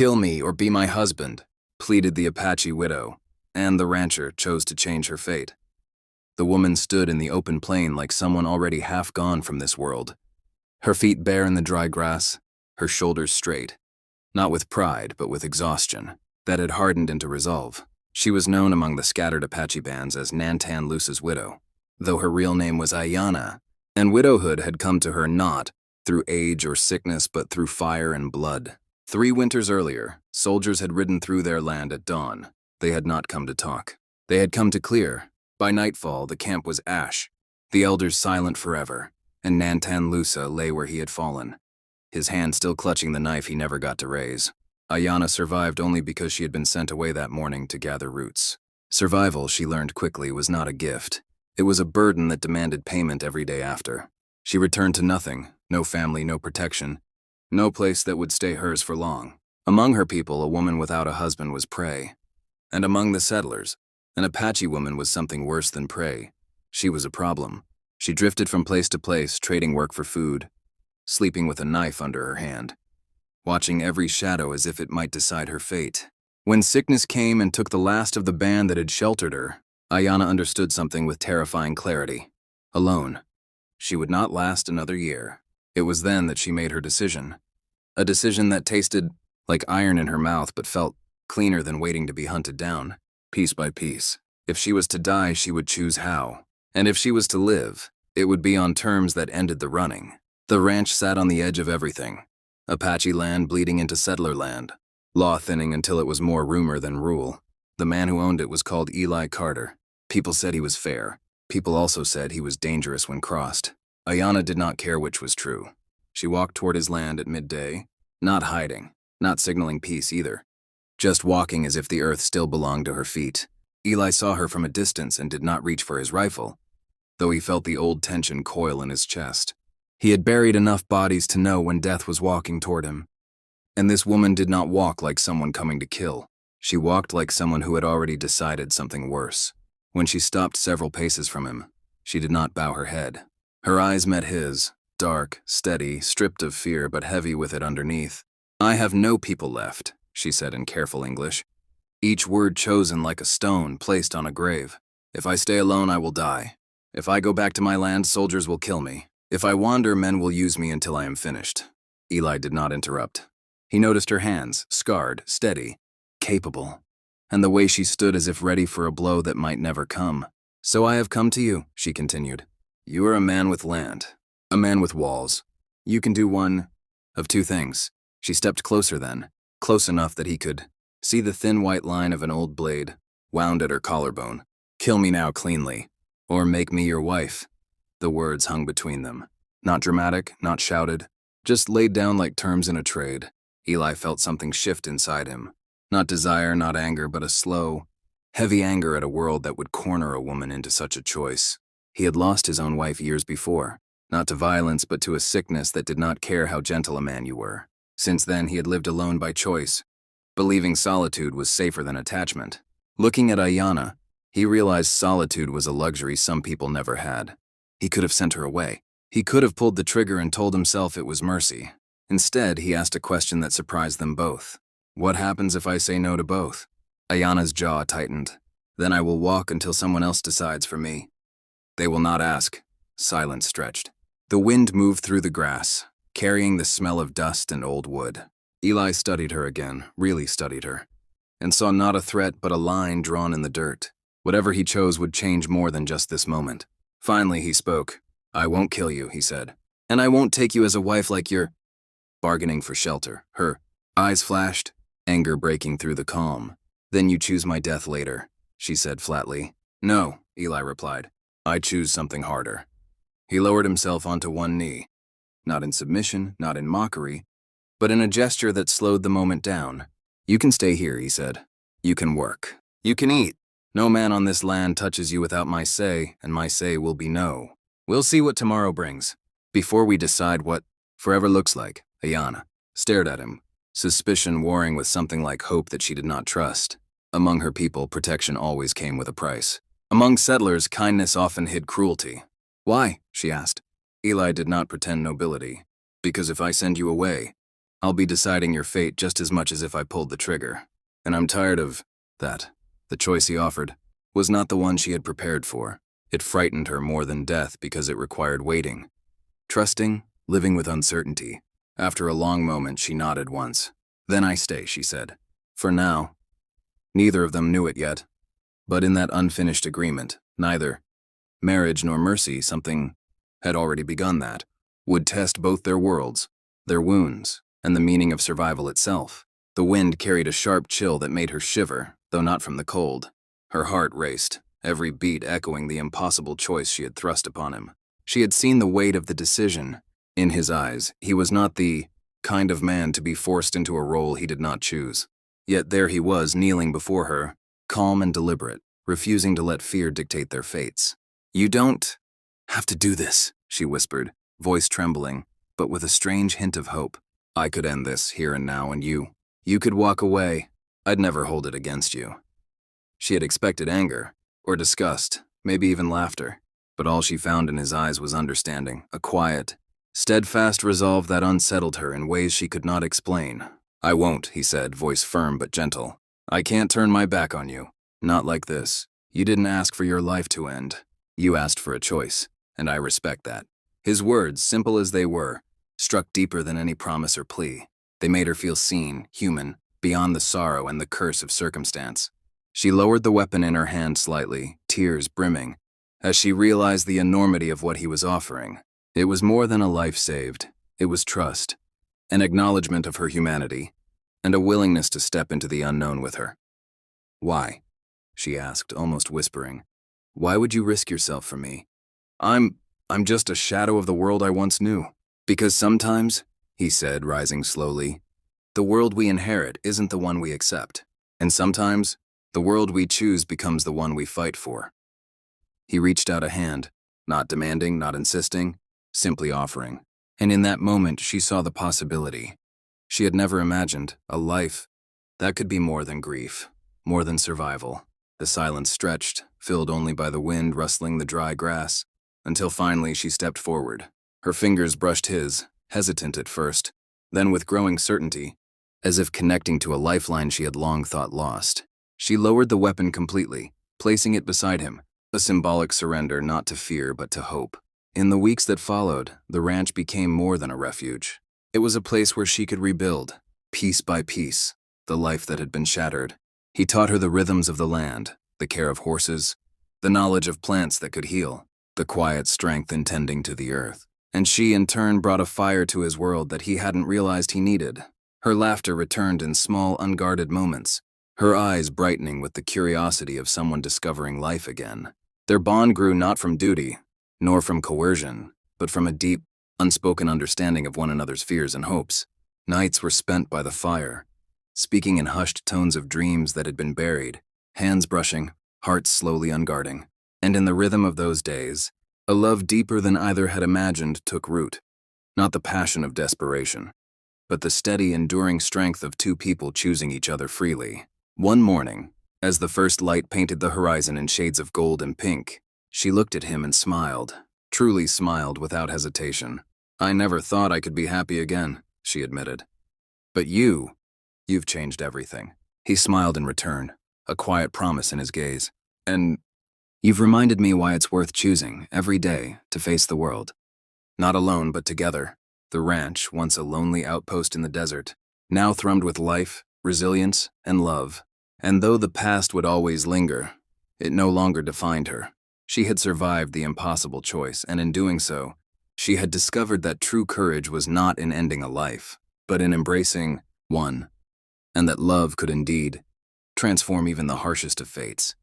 Kill me or be my husband, pleaded the Apache widow, and the rancher chose to change her fate. The woman stood in the open plain like someone already half gone from this world, her feet bare in the dry grass, her shoulders straight, not with pride but with exhaustion that had hardened into resolve. She was known among the scattered Apache bands as Nantan Luce's widow, though her real name was Ayanna, and widowhood had come to her not through age or sickness but through fire and blood. 3 winters earlier, soldiers had ridden through their land at dawn. They had not come to talk. They had come to clear. By nightfall, the camp was ash, the elders silent forever, and Nantan Luce lay where he had fallen, his hand still clutching the knife he never got to raise. Ayanna survived only because she had been sent away that morning to gather roots. Survival, she learned quickly, was not a gift. It was a burden that demanded payment every day after. She returned to nothing, no family, no protection, no place that would stay hers for long. Among her people, a woman without a husband was prey. And among the settlers, an Apache woman was something worse than prey. She was a problem. She drifted from place to place, trading work for food, sleeping with a knife under her hand, watching every shadow as if it might decide her fate. When sickness came and took the last of the band that had sheltered her, Ayanna understood something with terrifying clarity. Alone. She would not last another year. It was then that she made her decision. A decision that tasted like iron in her mouth but felt cleaner than waiting to be hunted down, piece by piece. If she was to die, she would choose how. And if she was to live, it would be on terms that ended the running. The ranch sat on the edge of everything. Apache land bleeding into settler land. Law thinning until it was more rumor than rule. The man who owned it was called Eli Carter. People said he was fair. People also said he was dangerous when crossed. Ayanna did not care which was true. She walked toward his land at midday, not hiding, not signaling peace either, just walking as if the earth still belonged to her feet. Eli saw her from a distance and did not reach for his rifle, though he felt the old tension coil in his chest. He had buried enough bodies to know when death was walking toward him. And this woman did not walk like someone coming to kill. She walked like someone who had already decided something worse. When she stopped several paces from him, she did not bow her head. Her eyes met his, dark, steady, stripped of fear but heavy with it underneath. "I have no people left," she said in careful English, each word chosen like a stone placed on a grave. "If I stay alone, I will die. If I go back to my land, soldiers will kill me. If I wander, men will use me until I am finished." Eli did not interrupt. He noticed her hands, scarred, steady, capable, and the way she stood as if ready for a blow that might never come. "So I have come to you," she continued. "You are a man with land, a man with walls. You can do one of 2 things." She stepped closer then, close enough that he could see the thin white line of an old blade, wound at her collarbone. "Kill me now cleanly, or make me your wife." The words hung between them. Not dramatic, not shouted, just laid down like terms in a trade. Eli felt something shift inside him. Not desire, not anger, but a slow, heavy anger at a world that would corner a woman into such a choice. He had lost his own wife years before, not to violence but to a sickness that did not care how gentle a man you were. Since then, he had lived alone by choice, believing solitude was safer than attachment. Looking at Ayanna, he realized solitude was a luxury some people never had. He could have sent her away. He could have pulled the trigger and told himself it was mercy. Instead, he asked a question that surprised them both. "What happens if I say no to both?" Ayanna's jaw tightened. "Then I will walk until someone else decides for me." "They will not ask." Silence stretched. The wind moved through the grass, carrying the smell of dust and old wood. Eli studied her again, really studied her, and saw not a threat but a line drawn in the dirt. Whatever he chose would change more than just this moment. Finally, he spoke. "I won't kill you," he said. "And I won't take you as a wife like you're bargaining for shelter." Her eyes flashed, anger breaking through the calm. "Then you choose my death later," she said flatly. "No," Eli replied. "I choose something harder." He lowered himself onto one knee, not in submission, not in mockery, but in a gesture that slowed the moment down. "You can stay here," he said. "You can work. You can eat. No man on this land touches you without my say, and my say will be no. We'll see what tomorrow brings. Before we decide what forever looks like." Ayanna stared at him, suspicion warring with something like hope that she did not trust. Among her people, protection always came with a price. Among settlers, kindness often hid cruelty. "Why?" she asked. Eli did not pretend nobility. "Because if I send you away, I'll be deciding your fate just as much as if I pulled the trigger. And I'm tired of that. The choice he offered was not the one she had prepared for. It frightened her more than death because it required waiting. Trusting, living with uncertainty. After a long moment, she nodded once. Then I stay, she said. For now. Neither of them knew it yet. But in that unfinished agreement, neither marriage nor mercy, something had already begun that would test both their worlds, their wounds, and the meaning of survival itself. The wind carried a sharp chill that made her shiver, though not from the cold. Her heart raced, every beat echoing the impossible choice she had thrust upon him. She had seen the weight of the decision. In his eyes, he was not the kind of man to be forced into a role he did not choose. Yet there he was, kneeling before her, calm and deliberate, refusing to let fear dictate their fates. "You don't have to do this," she whispered, voice trembling, but with a strange hint of hope. "I could end this here and now, and you could walk away. I'd never hold it against you." She had expected anger, or disgust, maybe even laughter, but all she found in his eyes was understanding, a quiet, steadfast resolve that unsettled her in ways she could not explain. "I won't," he said, voice firm but gentle. "I can't turn my back on you. Not like this. You didn't ask for your life to end. You asked for a choice, and I respect that." His words, simple as they were, struck deeper than any promise or plea. They made her feel seen, human, beyond the sorrow and the curse of circumstance. She lowered the weapon in her hand slightly, tears brimming, as she realized the enormity of what he was offering. It was more than a life saved. It was trust, an acknowledgement of her humanity, and a willingness to step into the unknown with her. "Why?" she asked, almost whispering. "Why would you risk yourself for me? I'm just a shadow of the world I once knew." "Because sometimes," he said, rising slowly, "the world we inherit isn't the one we accept. And sometimes, the world we choose becomes the one we fight for." He reached out a hand, not demanding, not insisting, simply offering. And in that moment, she saw the possibility. She had never imagined a life that could be more than grief, more than survival. The silence stretched, filled only by the wind rustling the dry grass, until finally she stepped forward. Her fingers brushed his, hesitant at first, then with growing certainty, as if connecting to a lifeline she had long thought lost. She lowered the weapon completely, placing it beside him, a symbolic surrender not to fear but to hope. In the weeks that followed, the ranch became more than a refuge. It was a place where she could rebuild, piece by piece, the life that had been shattered. He taught her the rhythms of the land, the care of horses, the knowledge of plants that could heal, the quiet strength in tending to the earth. And she, in turn, brought a fire to his world that he hadn't realized he needed. Her laughter returned in small, unguarded moments, her eyes brightening with the curiosity of someone discovering life again. Their bond grew not from duty, nor from coercion, but from a deep, unspoken understanding of one another's fears and hopes. Nights were spent by the fire, speaking in hushed tones of dreams that had been buried, hands brushing, hearts slowly unguarding. And in the rhythm of those days, a love deeper than either had imagined took root. Not the passion of desperation, but the steady, enduring strength of two people choosing each other freely. One morning, as the first light painted the horizon in shades of gold and pink, she looked at him and smiled, truly smiled without hesitation. "I never thought I could be happy again," she admitted. "But you've changed everything." He smiled in return, a quiet promise in his gaze. "And you've reminded me why it's worth choosing, every day, to face the world. Not alone, but together." The ranch, once a lonely outpost in the desert, now thrummed with life, resilience, and love. And though the past would always linger, it no longer defined her. She had survived the impossible choice, and in doing so, she had discovered that true courage was not in ending a life, but in embracing one, and that love could indeed transform even the harshest of fates.